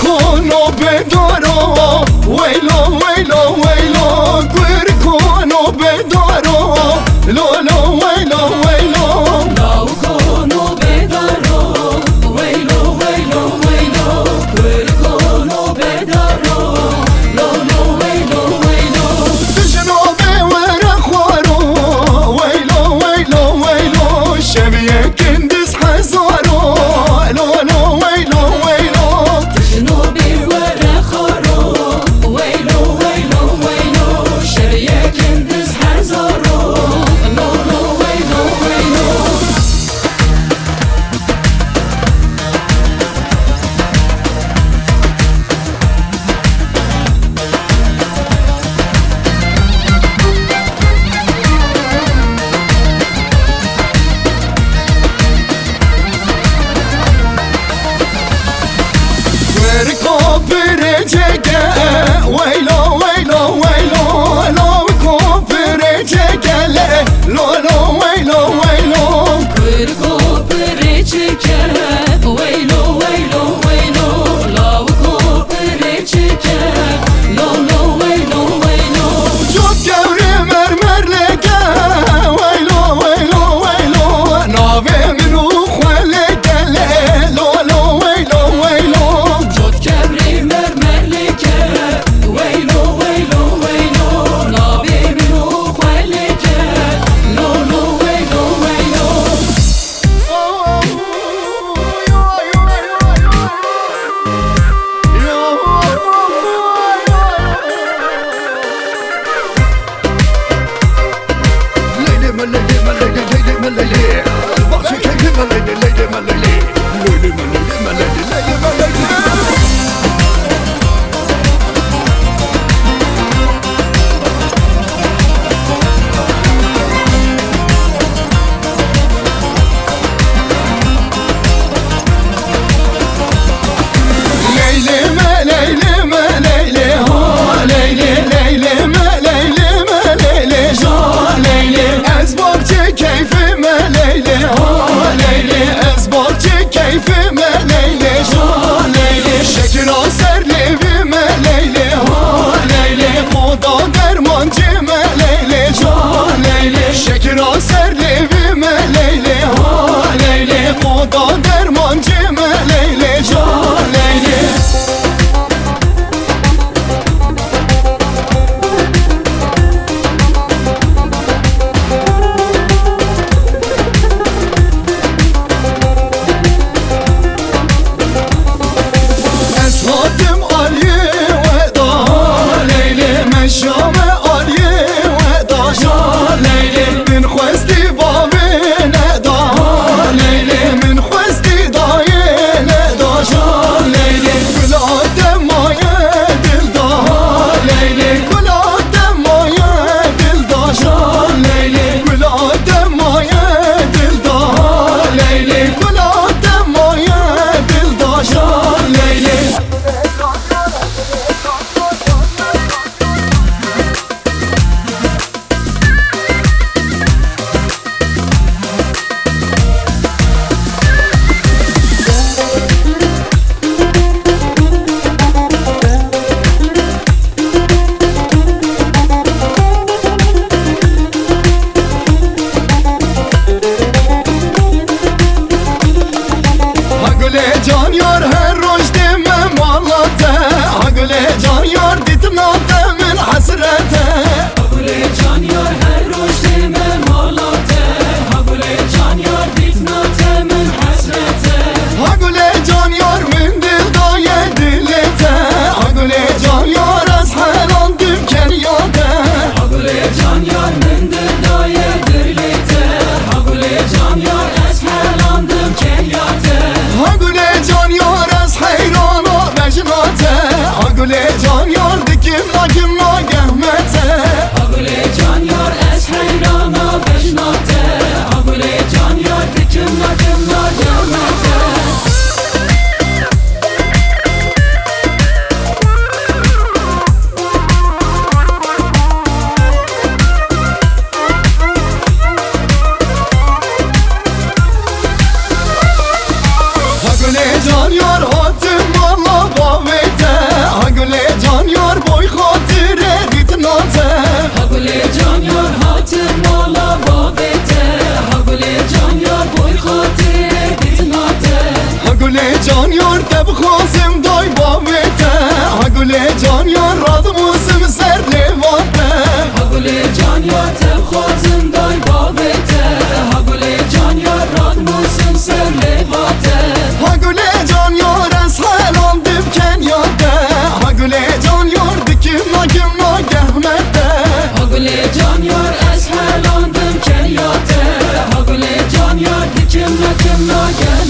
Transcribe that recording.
کنو بدارو ویلو ویلو ویلو گور کنو بدارو لولو ویلو ویلو لاو کنو بدارو ویلو ویلو ویلو گور کنو بدارو لولو ویلو ویلو جنوب ورا خوارو ویلو ویلو ویلو شبیه کندس حزارو لولو ویلو ویلو جنوبی ورا خارو ویلو ویلو ویلو شبیه کندس هزارو لولو ویلو ویلو ويلو ويلو ويلو لو كوبر جكله لولو ويلو ويلو كركو بريچكه ويلو ويلو ويلو لو كوبريچكه لولو ويلو ويلو جوت جوري مرمر لكه ويلو ويلو ويلو نابي منو خلكله لولو ويلو ويلو جوت كبري مرمر لكه ويلو ويلو ويلو نابي منو خلكه لولو ويلو ويلو كيف ما ليلي هو ليلي أزبرتي كيف ما ليلي هو ليلي شكل سر لي بما ليلي هو ليلي قضا درمان جما ليلي هو ليلي شكل سر لي بما ليلي هو ليلي قضا درمان جما ليلي هو ليلي شام عالیه و داشت لیلی بن خواستی كم ناگه